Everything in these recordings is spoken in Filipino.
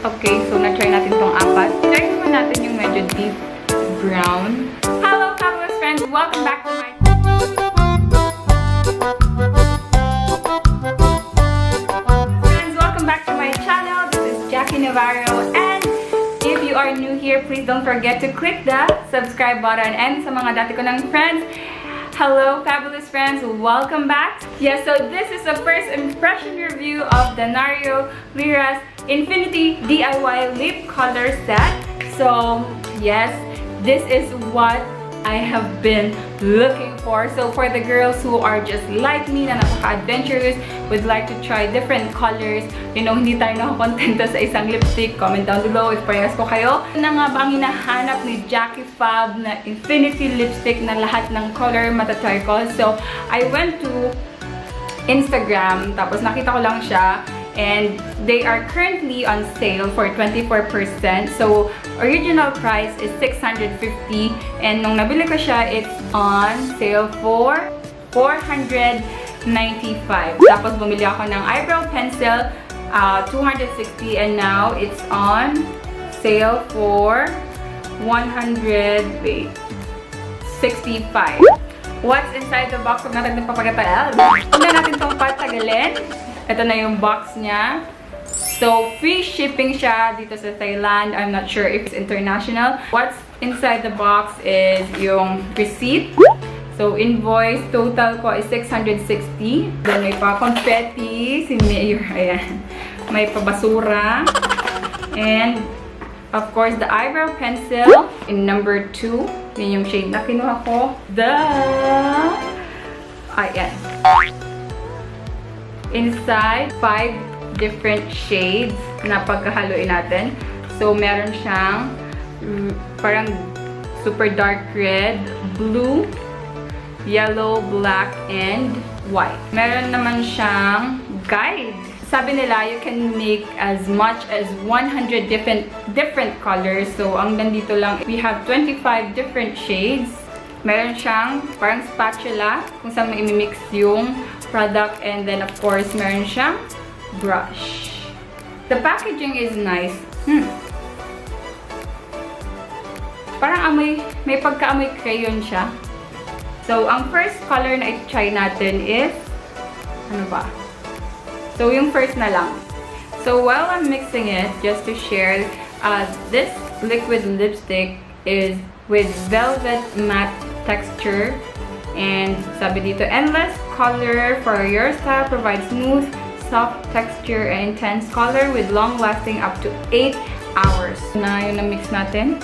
Okay, so na-try natin tong apat. Try naman natin yung medyo deep brown. Hello, fabulous friends! Welcome back to my channel. This is Jacky Navarro, and if you are new here, please don't forget to click the subscribe button. And sa mga dati ko ng friends, hello, fabulous friends! Welcome back! Yes, so this is the first impression review of the NARIO LLARIAS Infinity DIY Lip Color Set. So, yes, this is what I have been looking for. So, for the girls who are just like me, na napaka-adventurous, would like to try different colors, you know, hindi tayo nakakontenta sa isang lipstick, comment down below if parehas ko kayo. Na nga ba ang hinahanap ni Jacky Fab na Infinity lipstick na lahat ng color matatry ko? So, I went to Instagram, tapos nakita ko lang siya, and they are currently on sale for 24%. So, original price is 650, and nung nabili ko siya, it's on sale for 495. Tapos bumili ako ng eyebrow pencil, 260, and now it's on sale for 165. What's inside the box? Huwag natin papagatayan. Huwag na natin itong patagalin. Ito na yung box niya. So, free shipping siya dito sa Thailand. I'm not sure if it's international. What's inside the box is yung receipt. So, invoice total ko is 660. Then, may pa confetti. Si Mayor, ayan. May pabasura. And, of course, the eyebrow pencil in number 2. Yun yung shade na kinuha ko. Ayan. Inside, 5 different shades na pagkahaluin natin. So, meron siyang parang super dark red, blue, yellow, black, and white. Meron naman siyang guide. Sabi nila, you can make as much as 100 different colors. So, ang nandito lang, we have 25 different shades. Meron siyang parang spatula kung saan ma-mix yung product, and then of course meron siyang brush. The packaging is nice. Parang may pagka-amoy crayon siya. So, ang first color na i-try natin is ano ba? So, yung first na lang. So, while I'm mixing it, just to share, this liquid lipstick is with velvet matte texture, and sabi dito, endless color for your style, provides smooth, soft texture, and intense color with long lasting up to 8 hours. Na yun na mix natin.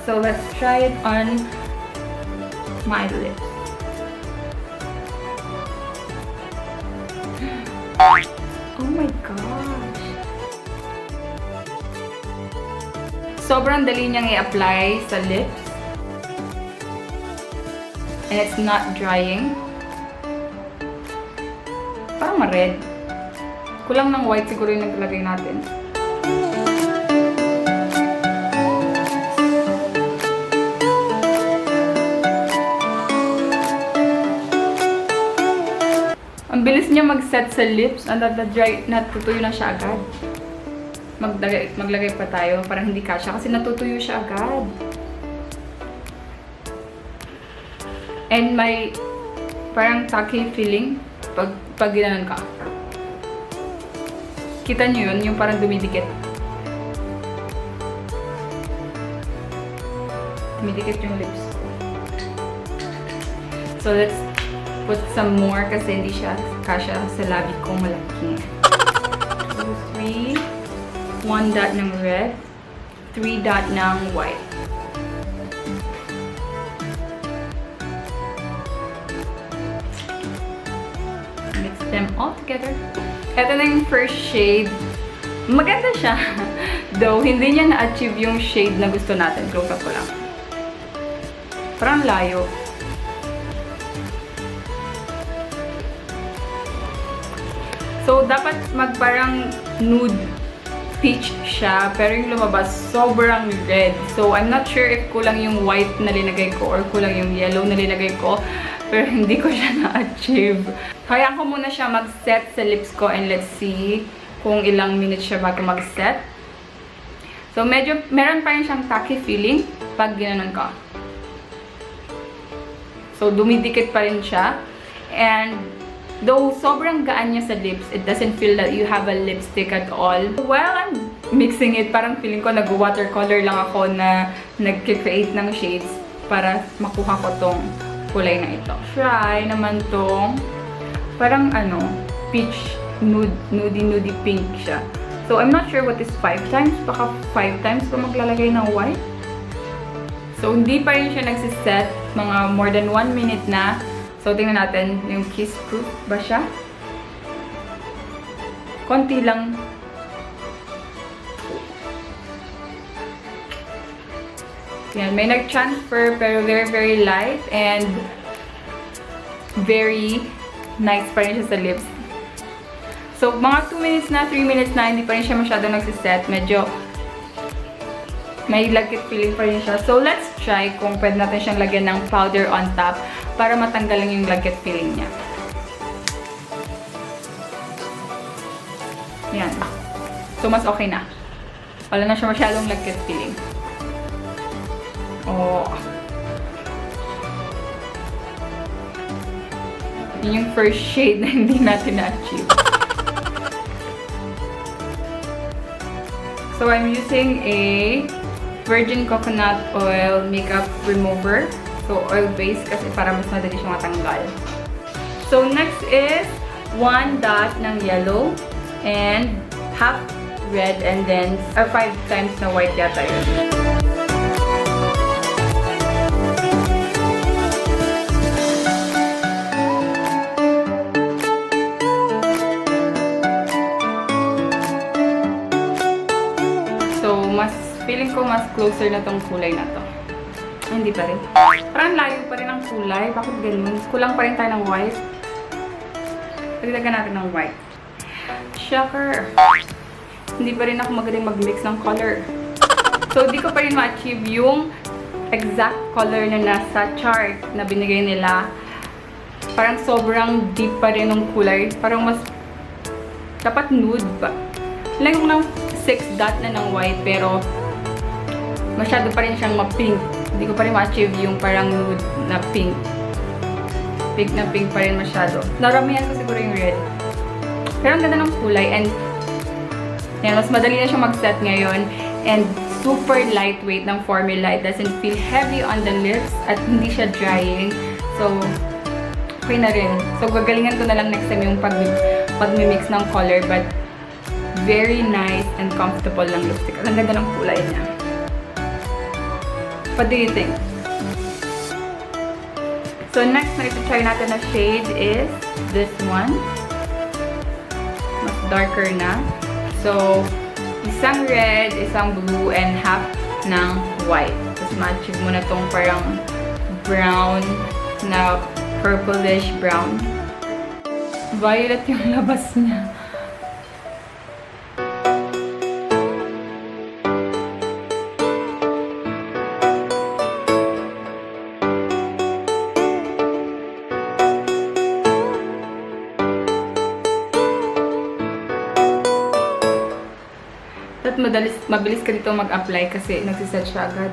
So let's try it on my lips. Oh my gosh! Sobrang dali niyang i-apply sa lips. And it's not drying. Parang ma-red. Kulang ng white siguro yung naglagay natin. Ang bilis niya mag-set sa lips. Natutuyo na siya agad. Maglagay pa tayo. Parang hindi kasya kasi natutuyo siya agad. And may parang tacky feeling pag ginanon ka. Kita nyo yun? Yung parang dumidikit. Dumidikit yung lips. So let's put some more kasi hindi siya kasya sa labi kong malaki. 2, 3, 1 dot ng red, 3 dot ng white. Mix them all together. Ito na yung first shade. Maganda siya. Though, hindi niya na-achieve yung shade na gusto natin. Close up ko lang. Parang layo. So, dapat magparang nude peach siya, pero yung lumabas sobrang red. So, I'm not sure if kulang yung white na linagay ko or kulang yung yellow na linagay ko. Pero hindi ko siya na-achieve. Kaya ko muna siya mag-set sa lips ko and let's see kung ilang minutes siya bago mag-set. So, medyo, meron pa rin siyang tacky feeling pag ginanon ko. So, dumidikit pa rin siya. And, though sobrang gaan niya sa lips, it doesn't feel that you have a lipstick at all. While I'm mixing it, parang feeling ko nag-watercolor lang ako na nag-create ng shades para makuha ko tong kulay na ito. Try naman tong parang ano, peach nude, nudie pink siya. So, I'm not sure what is 5 times. Baka 5 times ko maglalagay ng white. So, hindi pa rin siya nagsiset. Mga more than 1 minute na. So, tingnan natin yung kiss proof ba siya? Konti lang. Yan, may nag-transfer pero very light and very nice pa rin siya sa lips. So, mga 2 minutes na, 3 minutes na, hindi pa rin siya masyado nagsiset. Medyo may lagkit feeling pa rin siya. So, let's try kung pwede natin siyang lagyan ng powder on top para matanggal lang yung lagkit feeling niya. Yan. So, mas okay na. Wala na siya masyadong lagkit feeling. Oh. Yun yung first shade na hindi natin na-achieve. So, I'm using a virgin coconut oil makeup remover. So, oil-based kasi para mas madali siyang matanggal. So, next is 1 dot ng yellow and half red and then 5 times na white yata yun. Feeling ko mas closer na tong kulay na to. Hindi pa rin. Parang layo pa rin ang kulay. Bakit ganun? Kulang pa rin tayo ng white. Pagdagan natin ng white. Shocker! Hindi pa rin ako magaling mag-mix ng color. So, di ko pa rin ma-achieve yung exact color na nasa chart na binigay nila. Parang sobrang deep pa rin ng kulay. Parang mas dapat nude ba? Lang yung 6 dot na ng white pero masyado pa rin siyang ma-pink. Hindi ko pa rin ma-achieve yung parang nude na pink. Pink na pink pa rin masyado. Naramihan ko siguro yung red. Pero ang ganda ng kulay and yan, mas madali na siya mag-set ngayon. And super lightweight ng formula. It doesn't feel heavy on the lips at hindi siya drying. So, okay na rin. So, gagalingan ko na lang next time yung pag-mix ng color. But, very nice and comfortable lang lipstick. Ang ganda ng kulay niya. What do you think? So, next na ito-try natin na shade is this one. Mas darker na. So, isang red, isang blue, and half ng white. Tapos, ma-achieve mo na tong parang brown na purplish brown. Violet yung labas niya. At mabilis ka dito mag-apply kasi nagsiset siya agad.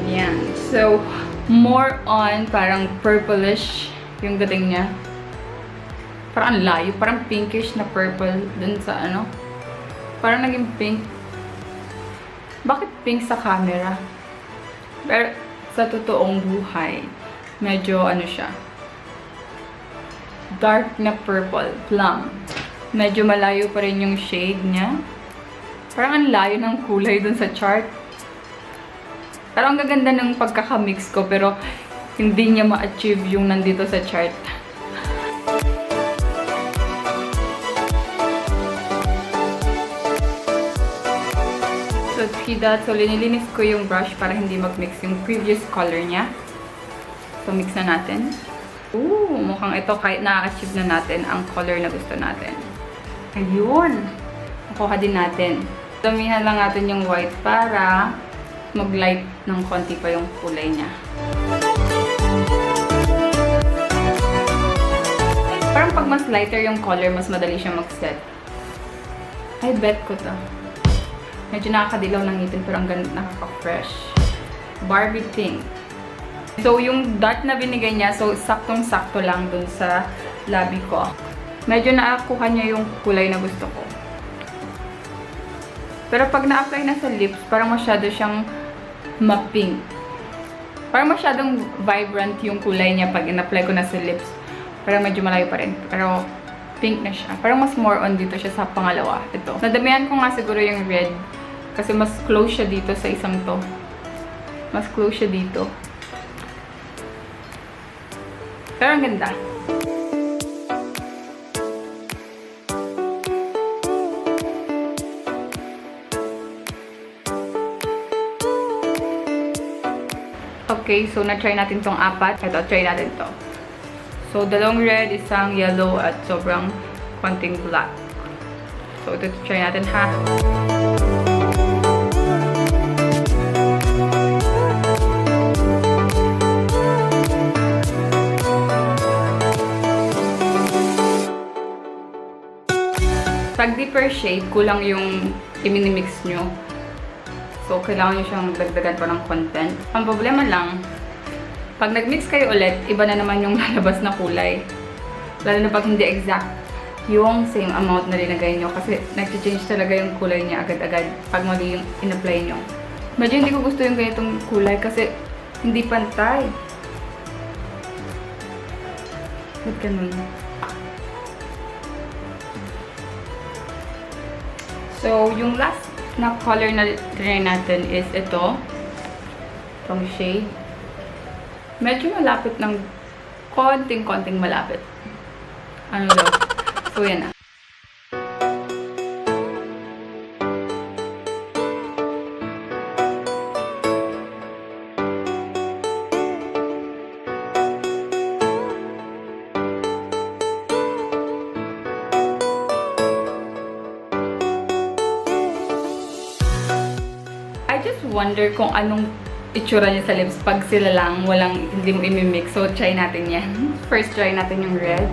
Ayan. So, more on parang purplish yung dating niya. Parang layo. Parang pinkish na purple dun sa ano. Parang naging pink. Bakit pink sa camera? Pero sa totoong buhay, medyo ano siya. Dark na purple. Plum. Medyo malayo pa rin yung shade niya. Parang ang layo ng kulay dun sa chart. Parang ang gaganda ng pagkakamix ko pero hindi niya ma-achieve yung nandito sa chart. So, 3 dots. So, linilinis ko yung brush para hindi mag-mix yung previous color niya. So, mix na natin. Ooh, mukhang ito kahit na-achieve na natin ang color na gusto natin. Ayun! Nakuha din natin. Damihan lang natin yung white para mag-light ng konti pa yung kulay niya. Parang pag mas lighter yung color, mas madali siya mag-set. I bet ko to. Medyo nakakadilaw ng ngipin pero ang ganda, nakaka-fresh. Barbie pink. So, yung dot na binigay niya, so saktong-sakto lang dun sa labi ko. Medyo naakuha niya yung kulay na gusto ko. Pero pag na-apply na sa lips, parang masyado siyang ma-pink. Parang masyadong vibrant yung kulay niya pag in-apply ko na sa lips. Parang medyo malayo pa rin. Pero pink na siya. Parang mas more on dito siya sa pangalawa. Ito. Nadamihan ko nga siguro yung red. Kasi mas close siya dito sa isang to. Mas close siya dito. Pero ang ganda. Okay, so na-try natin tong apat. Ito, try natin to. So, dalawang red, isang yellow, at sobrang konting black. So, ito try natin ha. Pag deeper shade, kulang yung i-mix nyo. So, kailangan nyo siyang dagdagan pa ng content. Ang problema lang, pag nag-mix kayo ulit, iba na naman yung lalabas na kulay. Lalo na pag hindi exact yung same amount na linagay nyo. Kasi nag-change talaga yung kulay niya agad-agad pag mali yung in-apply nyo. Medyo hindi ko gusto yung ganitong kulay kasi hindi pantay. Ba't ganun? So, yung last na color na try natin is ito. Itong shade. Medyo malapit ng konting malapit. Ano daw? So, yan na. I just wonder kung anong itsura niya sa lips pag sila lang, hindi mo imimix. So, try natin yan. First, try natin yung red.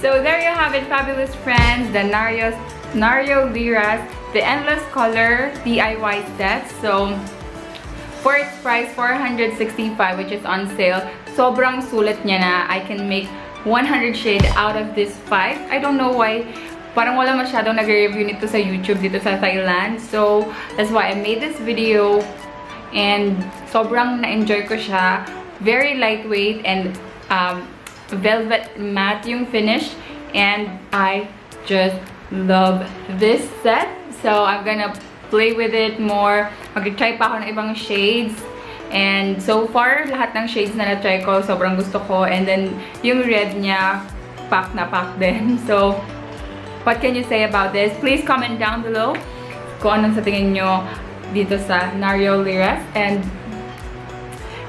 So there you have it, fabulous friends, the NARIO LLARIAS, the Endless Color DIY set. So for its price, 465, which is on sale, sobrang sulit niya na. I can make 100 shade out of this 5. I don't know why, parang wala masyadong nag-review nito sa YouTube dito sa Thailand. So that's why I made this video and sobrang na-enjoy ko siya. Very lightweight and velvet matte yung finish, and I just love this set. So I'm gonna play with it more. Mag-try pa ako ng ibang shades, and so far lahat ng shades na na-try ko sobrang gusto ko, and then yung red niya pack na pack din. So what can you say about this? Please comment down below kung anong sa tingin nyo dito sa NARIO LLARIAS. And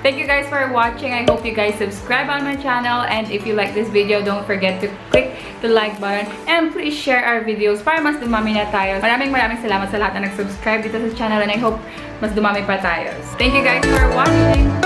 thank you guys for watching. I hope you guys subscribe on my channel, and if you like this video, don't forget to click the like button and please share our videos para mas dumami na tayo. Maraming salamat sa lahat na nag-subscribe dito sa channel, and I hope mas dumami pa tayo. Thank you guys for watching!